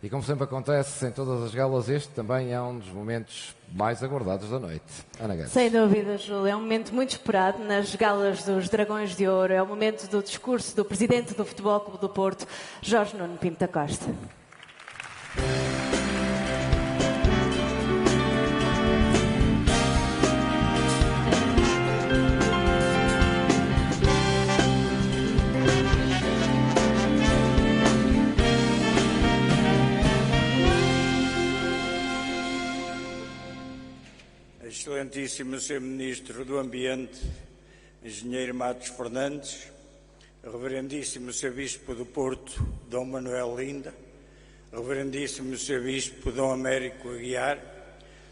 E como sempre acontece em todas as galas, este também é um dos momentos mais aguardados da noite. Ana Guedes. Sem dúvida, Júlio. É um momento muito esperado nas galas dos Dragões de Ouro. É o momento do discurso do Presidente do Futebol Clube do Porto, Jorge Nuno Pinto da Costa. Excelentíssimo Sr. Ministro do Ambiente, Engenheiro Matos Fernandes, Reverendíssimo Sr. Bispo do Porto, Dom Manuel Linda, Reverendíssimo Sr. Bispo Dom Américo Aguiar,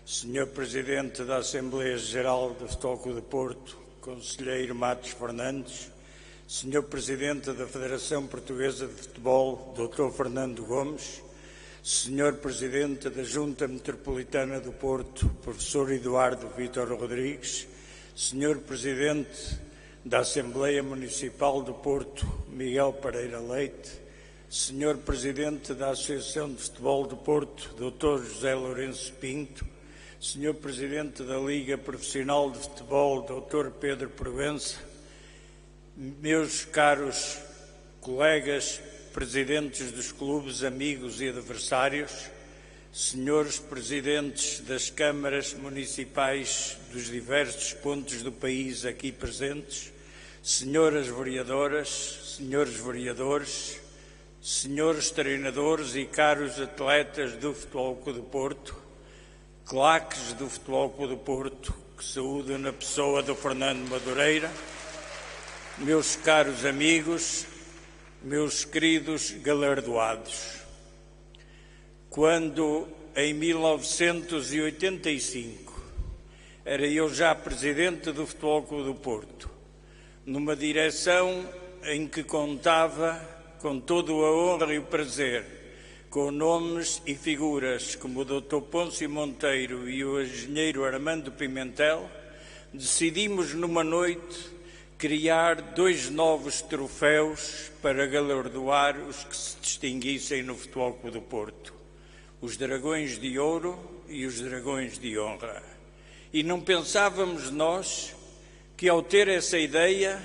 Sr. Presidente da Assembleia Geral do Futebol Clube do Porto, Conselheiro Matos Fernandes, Sr. Presidente da Federação Portuguesa de Futebol, Dr. Fernando Gomes, Senhor Presidente da Junta Metropolitana do Porto, Professor Eduardo Vítor Rodrigues, Senhor Presidente da Assembleia Municipal do Porto, Miguel Pereira Leite, Senhor Presidente da Associação de Futebol do Porto, Dr. José Lourenço Pinto, Senhor Presidente da Liga Profissional de Futebol, Dr. Pedro Provença, meus caros colegas, presidentes dos clubes, amigos e adversários, senhores presidentes das câmaras municipais dos diversos pontos do país aqui presentes, senhoras vereadoras, senhores vereadores, senhores treinadores e caros atletas do Futebol Clube do Porto, claques do Futebol Clube do Porto, que saúdo na pessoa do Fernando Madureira, meus caros amigos, meus queridos galardoados, quando em 1985 era eu já presidente do Futebol Clube do Porto, numa direção em que contava com toda a honra e o prazer, com nomes e figuras como o Dr. Pôncio Monteiro e o engenheiro Armando Pimentel, decidimos numa noite criar 2 novos troféus para galardoar os que se distinguissem no Futebol Clube do Porto, os Dragões de Ouro e os Dragões de Honra. E não pensávamos nós que ao ter essa ideia,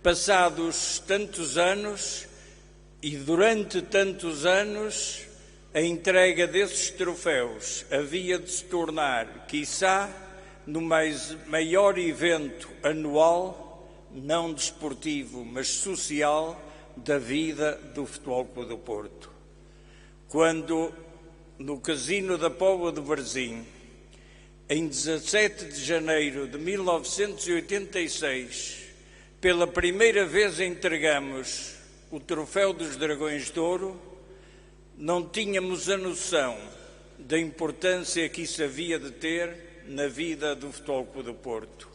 passados tantos anos e durante tantos anos, a entrega desses troféus havia de se tornar, quiçá, no maior evento anual, não desportivo, mas social, da vida do Futebol Clube do Porto. Quando, no Casino da Póvoa de Varzim, em 17 de janeiro de 1986, pela primeira vez entregamos o troféu dos Dragões de Ouro, não tínhamos a noção da importância que isso havia de ter na vida do Futebol Clube do Porto.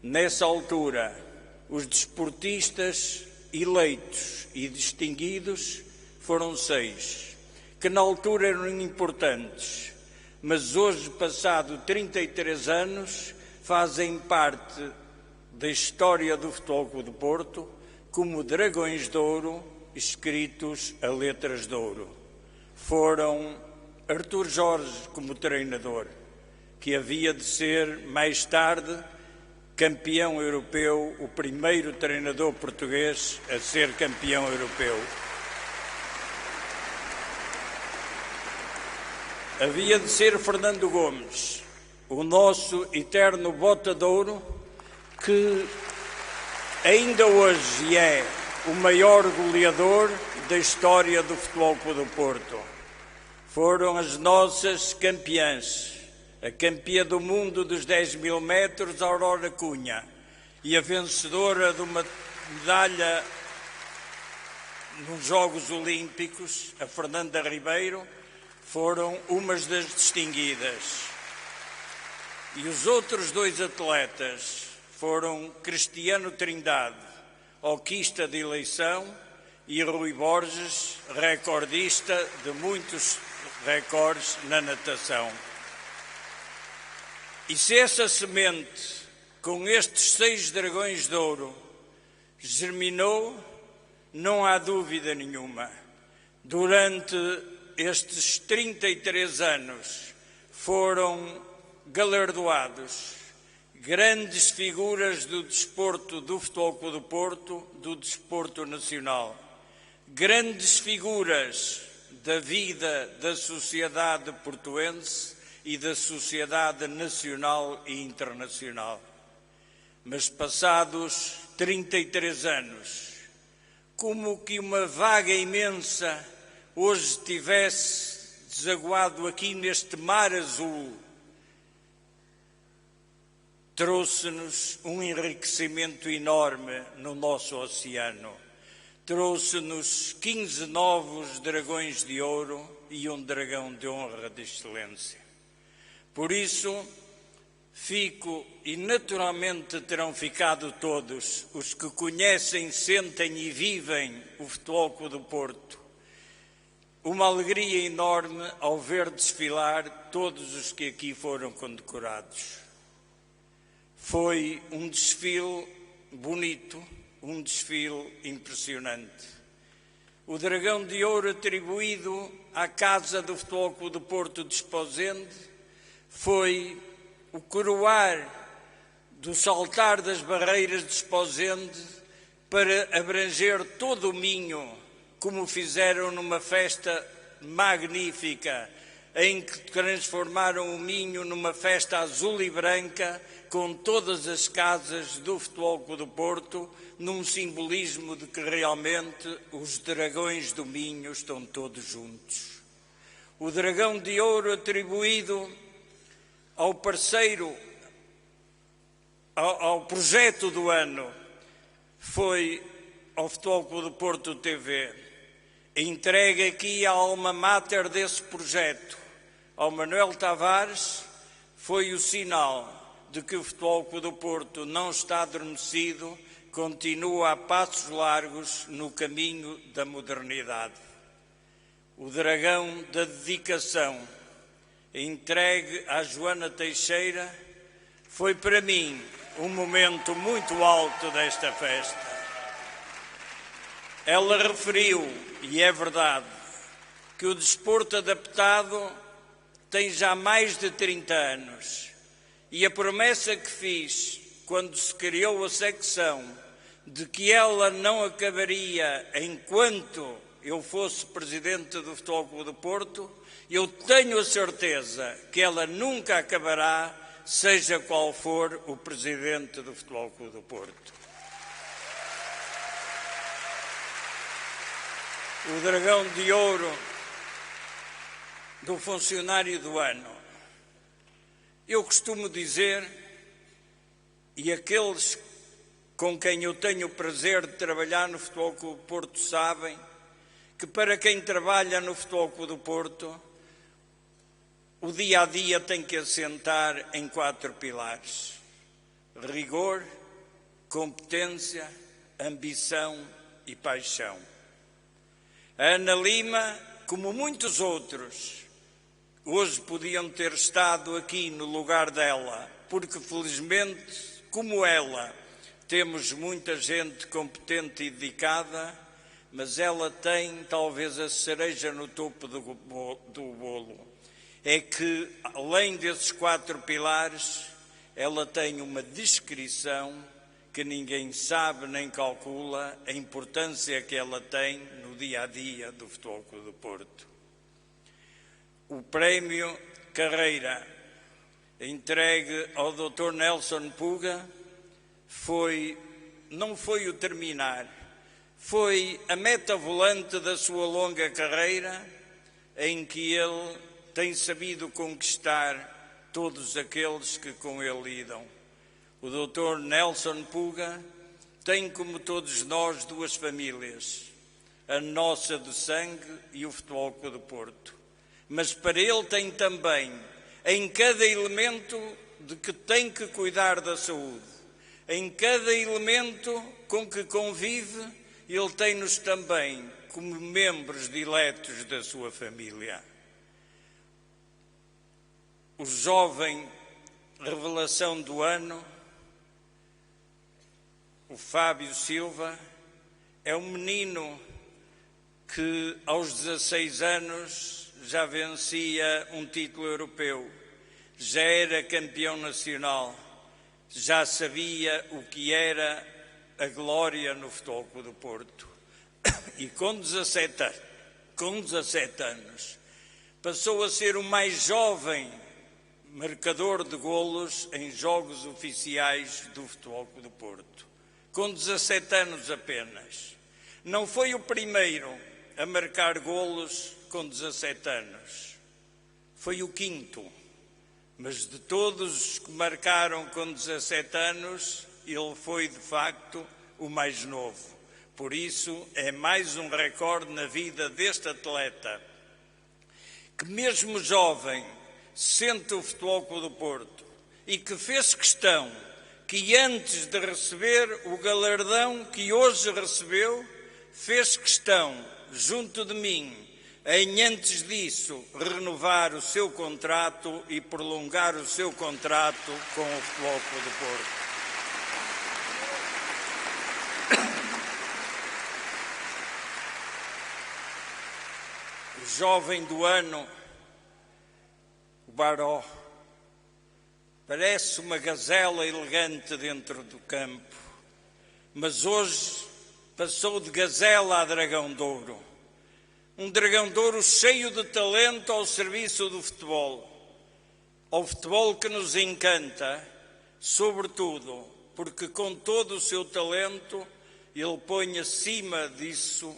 Nessa altura, os desportistas eleitos e distinguidos foram 6, que na altura eram importantes, mas hoje, passado 33 anos, fazem parte da história do Futebol Clube do Porto como Dragões de Ouro, escritos a letras de ouro. Foram Artur Jorge como treinador, que havia de ser mais tarde campeão europeu, o primeiro treinador português a ser campeão europeu. Havia de ser Fernando Gomes, o nosso eterno bota de ouro, que ainda hoje é o maior goleador da história do Futebol Clube do Porto. Foram as nossas campeãs. A campeã do mundo dos 10.000 metros, Aurora Cunha, e a vencedora de uma medalha nos Jogos Olímpicos, a Fernanda Ribeiro, foram umas das distinguidas. E os outros 2 atletas foram Cristiano Trindade, hoquista de eleição, e Rui Borges, recordista de muitos recordes na natação. E se essa semente, com estes 6 dragões de ouro, germinou, não há dúvida nenhuma. Durante estes 33 anos foram galardoados grandes figuras do desporto do Futebol Clube do Porto, do desporto nacional, grandes figuras da vida da sociedade portuense e da sociedade nacional e internacional. Mas passados 33 anos, como que uma vaga imensa hoje tivesse desaguado aqui neste mar azul, trouxe-nos um enriquecimento enorme no nosso oceano. Trouxe-nos 15 novos dragões de ouro e um dragão de honra de excelência. Por isso, fico, e naturalmente terão ficado todos, os que conhecem, sentem e vivem o Futebol Clube do Porto, uma alegria enorme ao ver desfilar todos os que aqui foram condecorados. Foi um desfile bonito, um desfile impressionante. O dragão de ouro atribuído à Casa do Futebol Clube do Porto de Esposende foi o coroar do saltar das barreiras de Esposende para abranger todo o Minho, como fizeram numa festa magnífica, em que transformaram o Minho numa festa azul e branca, com todas as casas do Futebol Clube do Porto, num simbolismo de que realmente os dragões do Minho estão todos juntos. O dragão de ouro atribuído ao parceiro, ao projeto do ano, foi ao Futebol Clube do Porto TV. Entregue aqui a alma mater desse projeto, ao Manuel Tavares, foi o sinal de que o Futebol Clube do Porto não está adormecido, continua a passos largos no caminho da modernidade. O dragão da dedicação, entregue à Joana Teixeira, foi para mim um momento muito alto desta festa. Ela referiu, e é verdade, que o desporto adaptado tem já mais de 30 anos. E a promessa que fiz quando se criou a secção de que ela não acabaria enquanto eu fosse presidente do Futebol Clube do Porto, eu tenho a certeza que ela nunca acabará, seja qual for o presidente do Futebol Clube do Porto. O dragão de ouro do funcionário do ano. Eu costumo dizer, e aqueles com quem eu tenho o prazer de trabalhar no Futebol Clube do Porto sabem, que para quem trabalha no Futebol Clube do Porto, o dia-a-dia tem que assentar em 4 pilares: rigor, competência, ambição e paixão. A Ana Lima, como muitos outros, hoje podiam ter estado aqui no lugar dela, porque felizmente, como ela, temos muita gente competente e dedicada, mas ela tem talvez a cereja no topo do bolo. É que, além desses 4 pilares, ela tem uma descrição que ninguém sabe nem calcula a importância que ela tem no dia-a-dia do Futebol Clube do Porto. O prémio Carreira, entregue ao Dr. Nelson Puga, não foi o terminar, foi a meta volante da sua longa carreira, em que ele tem sabido conquistar todos aqueles que com ele lidam. O Dr. Nelson Puga tem, como todos nós, 2 famílias, a nossa de sangue e o Futebol Clube do Porto. Mas para ele tem também, em cada elemento de que tem que cuidar da saúde, em cada elemento com que convive, ele tem-nos também como membros diletos da sua família. O jovem revelação do ano, o Fábio Silva, é um menino que aos 16 anos já vencia um título europeu, já era campeão nacional, já sabia o que era a glória no Futebol Clube do Porto. E com 17 anos, passou a ser o mais jovem marcador de golos em jogos oficiais do Futebol Clube do Porto. Com 17 anos apenas. Não foi o primeiro a marcar golos com 17 anos. Foi o quinto. Mas de todos os que marcaram com 17 anos, ele foi, de facto, o mais novo. Por isso, é mais um recorde na vida deste atleta, que mesmo jovem, sente o Futebol Clube do Porto e que fez questão que antes de receber o galardão que hoje recebeu, fez questão, junto de mim, em antes disso, renovar o seu contrato e prolongar o seu contrato com o Futebol Clube do Porto. O jovem do ano, o Baró, parece uma gazela elegante dentro do campo, mas hoje passou de gazela a dragão de ouro. Um dragão de ouro cheio de talento ao serviço do futebol. Ao futebol que nos encanta, sobretudo porque com todo o seu talento ele põe acima disso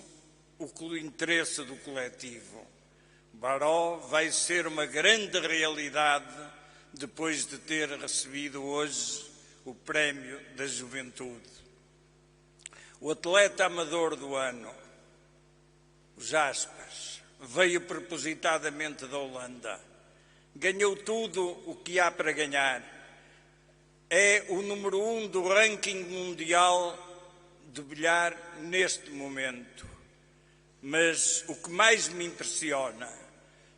o interesse do coletivo. Baró vai ser uma grande realidade depois de ter recebido hoje o Prémio da Juventude. O atleta amador do ano, o Jaspers, veio propositadamente da Holanda. Ganhou tudo o que há para ganhar. É o número 1 do ranking mundial de bilhar neste momento. Mas o que mais me impressiona,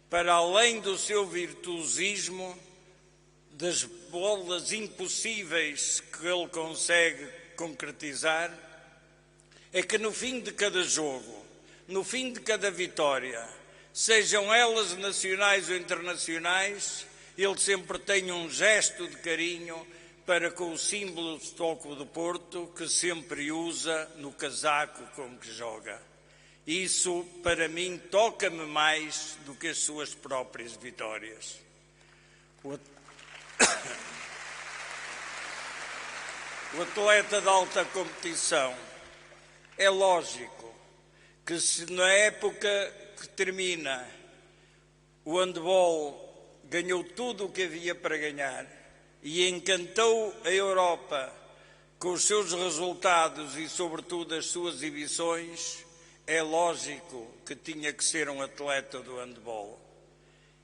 para além do seu virtuosismo, das bolas impossíveis que ele consegue concretizar, é que no fim de cada jogo, no fim de cada vitória, sejam elas nacionais ou internacionais, ele sempre tem um gesto de carinho para com o símbolo do Futebol Clube do Porto, que sempre usa no casaco com que joga. Isso, para mim, toca-me mais do que as suas próprias vitórias. O atleta de alta competição, é lógico que se na época que termina o handball ganhou tudo o que havia para ganhar e encantou a Europa com os seus resultados e, sobretudo, as suas exibições, é lógico que tinha que ser um atleta do handball.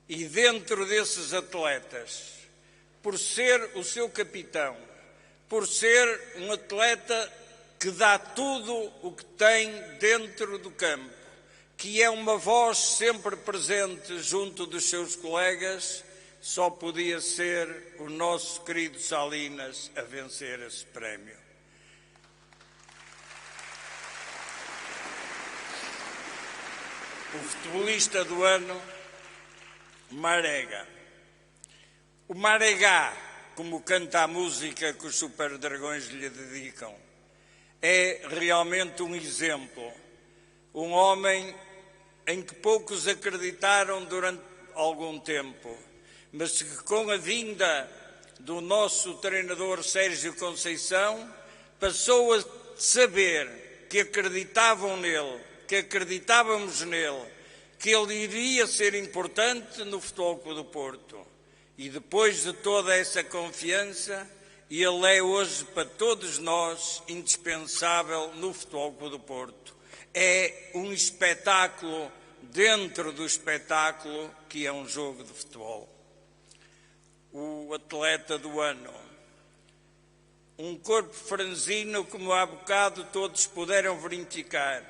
E dentro desses atletas, por ser o seu capitão, por ser um atleta que dá tudo o que tem dentro do campo, que é uma voz sempre presente junto dos seus colegas, só podia ser o nosso querido Salinas a vencer esse prémio. O futebolista do ano, Marega. O Marega, como canta a música que os Super Dragões lhe dedicam, é realmente um exemplo. Um homem em que poucos acreditaram durante algum tempo, mas que com a vinda do nosso treinador Sérgio Conceição passou a saber que acreditavam nele, que acreditávamos nele, que ele iria ser importante no Futebol Clube do Porto. E depois de toda essa confiança, ele é hoje para todos nós indispensável no Futebol Clube do Porto. É um espetáculo dentro do espetáculo que é um jogo de futebol. O atleta do ano. Um corpo franzino, como há bocado todos puderam verificar.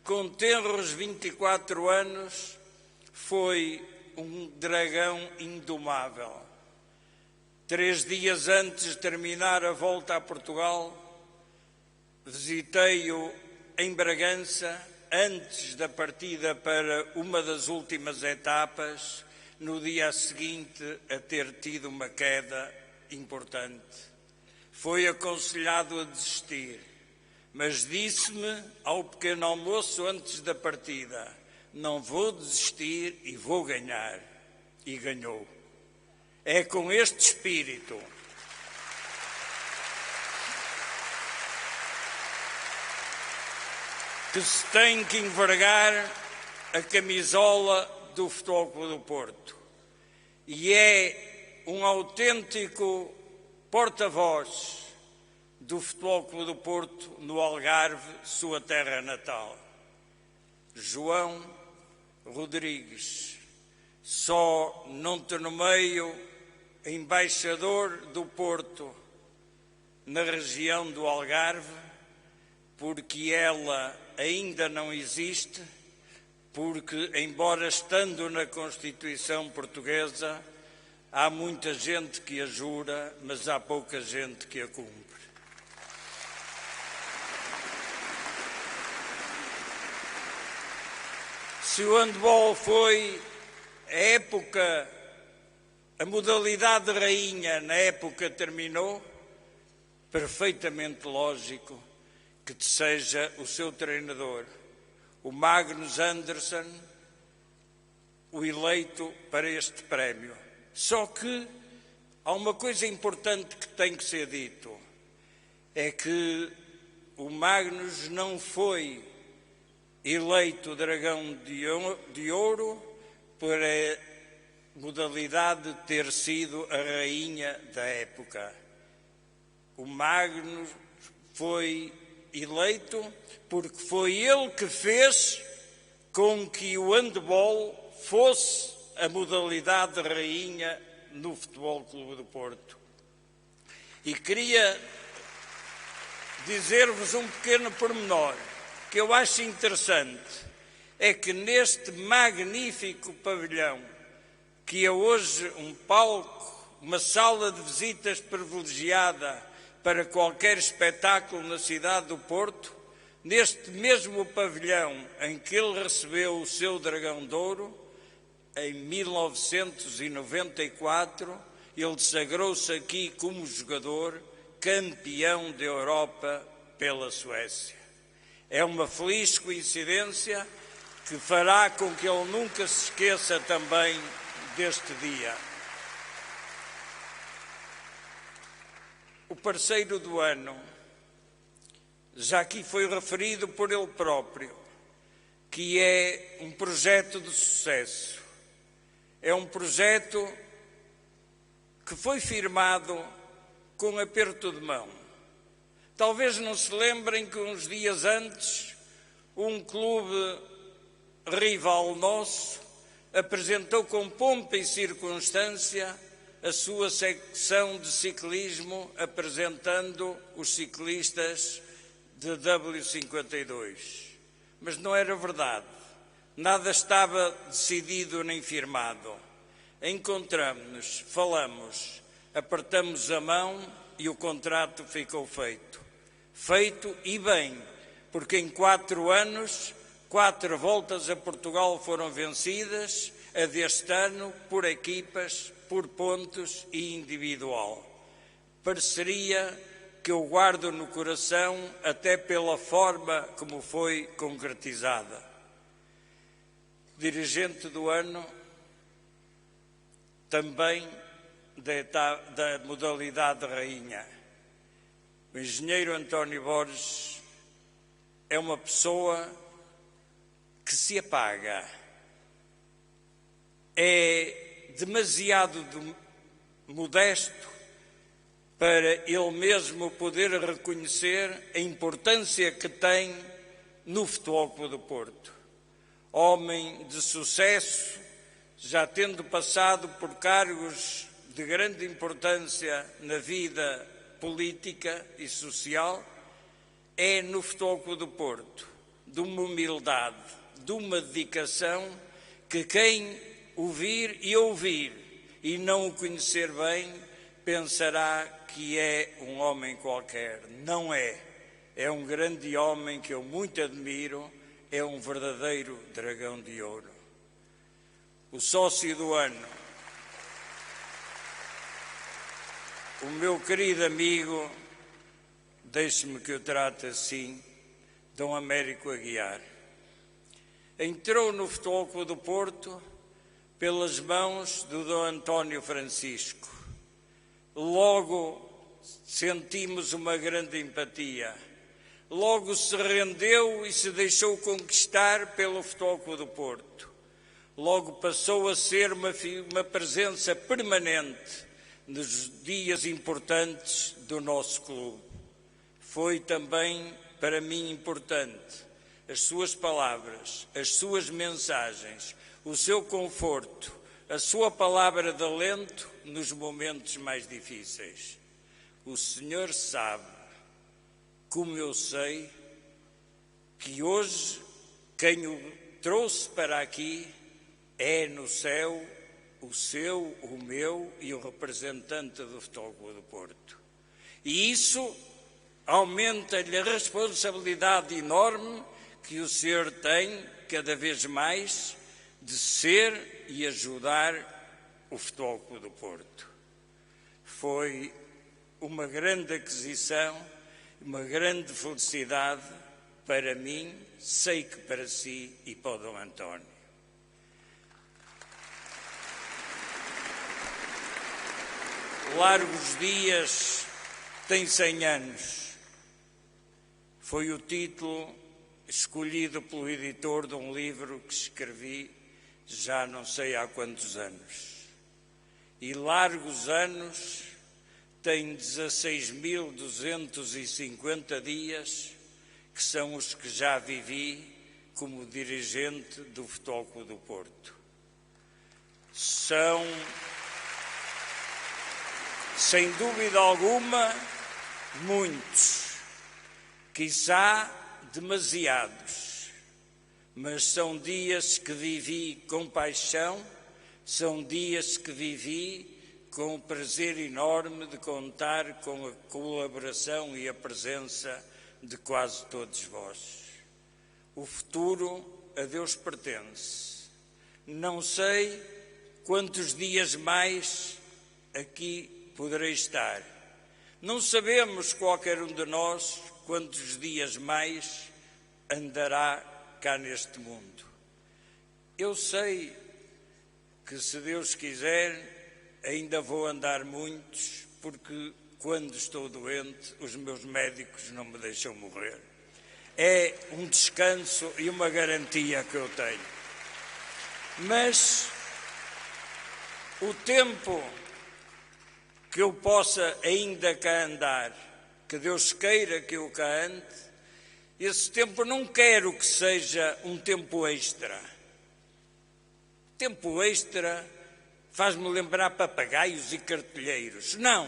Com tenros 24 anos, foi um dragão indomável. 3 dias antes de terminar a volta a Portugal, visitei-o em Bragança, antes da partida para uma das últimas etapas, no dia seguinte a ter tido uma queda importante. Foi aconselhado a desistir, mas disse-me ao pequeno almoço antes da partida: não vou desistir e vou ganhar. E ganhou. É com este espírito que se tem que envergar a camisola do Futebol Clube do Porto. E é um autêntico porta-voz do Futebol Clube do Porto no Algarve, sua terra natal. João Rodrigues, só não te nomeio embaixador do Porto na região do Algarve, porque ela ainda não existe, porque, embora estando na Constituição Portuguesa, há muita gente que a jura, mas há pouca gente que a cumpre. Se o handball foi a modalidade de rainha na época terminou, perfeitamente lógico que seja o seu treinador, o Magnus Andersson, o eleito para este prémio. Só que há uma coisa importante que tem que ser dito, é que o Magnus não foi eleito Dragão de Ouro por a modalidade de ter sido a rainha da época. O Magnus foi eleito porque foi ele que fez com que o handball fosse a modalidade de rainha no Futebol Clube do Porto. E queria dizer-vos um pequeno pormenor que eu acho interessante, é que neste magnífico pavilhão, que é hoje um palco, uma sala de visitas privilegiada para qualquer espetáculo na cidade do Porto, neste mesmo pavilhão em que ele recebeu o seu Dragão de Ouro, em 1994, ele sagrou-se aqui como jogador campeão da Europa pela Suécia. É uma feliz coincidência que fará com que ele nunca se esqueça também deste dia. O parceiro do ano, já aqui foi referido por ele próprio, que é um projeto de sucesso. É um projeto que foi firmado com aperto de mão. Talvez não se lembrem que uns dias antes, um clube rival nosso apresentou com pompa e circunstância a sua secção de ciclismo, apresentando os ciclistas de W52. Mas não era verdade. Nada estava decidido nem firmado. Encontramos-nos, falamos, apertamos a mão e o contrato ficou feito. Feito e bem, porque em 4 anos, 4 voltas a Portugal foram vencidas, a deste ano por equipas, por pontos e individual. Parceria que eu guardo no coração até pela forma como foi concretizada. Dirigente do ano, também da modalidade de rainha. O engenheiro António Borges é uma pessoa que se apaga. É demasiado modesto para ele mesmo poder reconhecer a importância que tem no Futebol Clube do Porto. Homem de sucesso, já tendo passado por cargos de grande importância na vida política e social, é no Futebol Clube do Porto, de uma humildade, de uma dedicação que quem ouvir e não o conhecer bem, pensará que é um homem qualquer. Não é. É um grande homem que eu muito admiro, é um verdadeiro dragão de ouro. O sócio do ano, o meu querido amigo, deixe-me que o trate assim, Dom Américo Aguiar. Entrou no Futebol Clube do Porto pelas mãos do Dom António Francisco. Logo sentimos uma grande empatia. Logo se rendeu e se deixou conquistar pelo Futebol Clube do Porto. Logo passou a ser uma presença permanente nos dias importantes do nosso clube. Foi também para mim importante as suas palavras, as suas mensagens, o seu conforto, a sua palavra de alento nos momentos mais difíceis. O Senhor sabe, como eu sei, que hoje quem o trouxe para aqui é no céu o seu, o meu e o representante do Futebol Clube do Porto. E isso aumenta-lhe a responsabilidade enorme que o Senhor tem, cada vez mais, de ser e ajudar o Futebol Clube do Porto. Foi uma grande aquisição, uma grande felicidade para mim, sei que para si e para o Dom António. Largos dias tem 100 anos. Foi o título escolhido pelo editor de um livro que escrevi já não sei há quantos anos. E largos anos tem 16.250 dias, que são os que já vivi como dirigente do Futebol Clube do Porto. São, sem dúvida alguma, muitos, quiçá demasiados, mas são dias que vivi com paixão, são dias que vivi com o prazer enorme de contar com a colaboração e a presença de quase todos vós. O futuro a Deus pertence. Não sei quantos dias mais aqui poderei estar. Não sabemos, qualquer um de nós, quantos dias mais andará cá neste mundo. Eu sei que, se Deus quiser, ainda vou andar muitos, porque quando estou doente, os meus médicos não me deixam morrer. É um descanso e uma garantia que eu tenho. Mas o tempo que eu possa ainda cá andar, que Deus queira que eu cá ande, esse tempo não quero que seja um tempo extra. Tempo extra faz-me lembrar papagaios e cartilheiros. Não,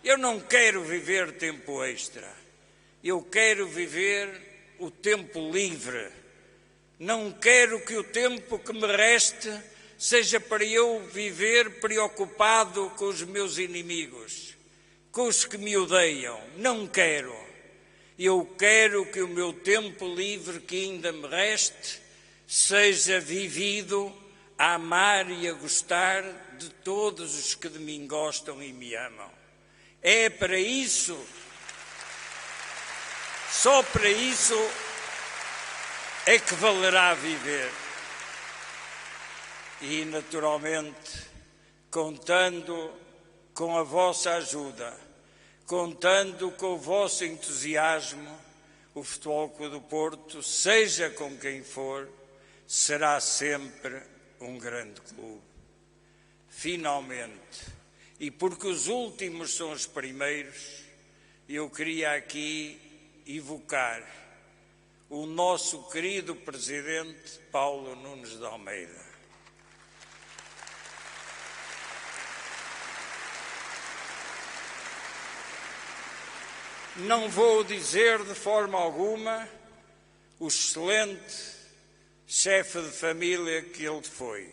eu não quero viver tempo extra. Eu quero viver o tempo livre. Não quero que o tempo que me reste seja para eu viver preocupado com os meus inimigos, com os que me odeiam. Não quero. Eu quero que o meu tempo livre que ainda me reste seja vivido a amar e a gostar de todos os que de mim gostam e me amam. É para isso, só para isso é que valerá viver. E, naturalmente, contando com a vossa ajuda, contando com o vosso entusiasmo, o Futebol Clube do Porto, seja com quem for, será sempre um grande clube. Finalmente, e porque os últimos são os primeiros, eu queria aqui evocar o nosso querido presidente Paulo Nunes de Almeida. Não vou dizer de forma alguma o excelente chefe de família que ele foi.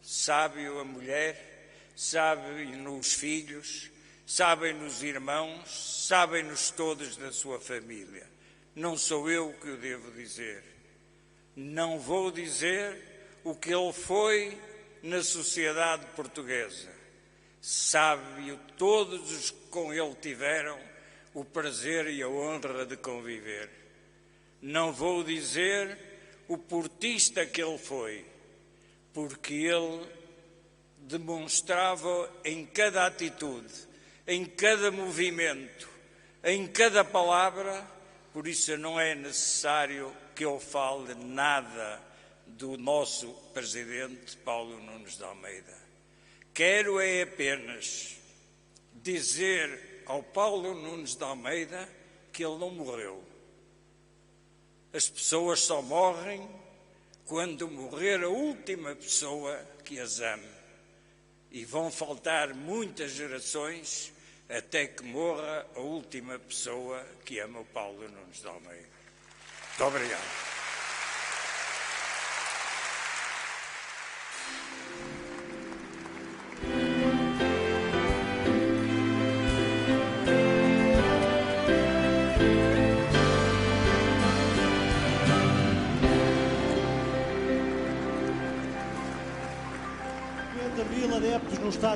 Sabe-o a mulher, sabem-nos os filhos, sabem-nos os irmãos, sabem-nos todos da sua família. Não sou eu que o devo dizer. Não vou dizer o que ele foi na sociedade portuguesa. Sabe-o todos os que com ele tiveram o prazer e a honra de conviver. Não vou dizer o portista que ele foi, porque ele demonstrava em cada atitude, em cada movimento, em cada palavra, por isso não é necessário que eu fale nada do nosso presidente Paulo Nunes de Almeida. Quero é apenas dizer ao Paulo Nunes de Almeida que ele não morreu. As pessoas só morrem quando morrer a última pessoa que as ame. E vão faltar muitas gerações até que morra a última pessoa que ama o Paulo Nunes de Almeida. Muito obrigado. Mil adeptos no estádio.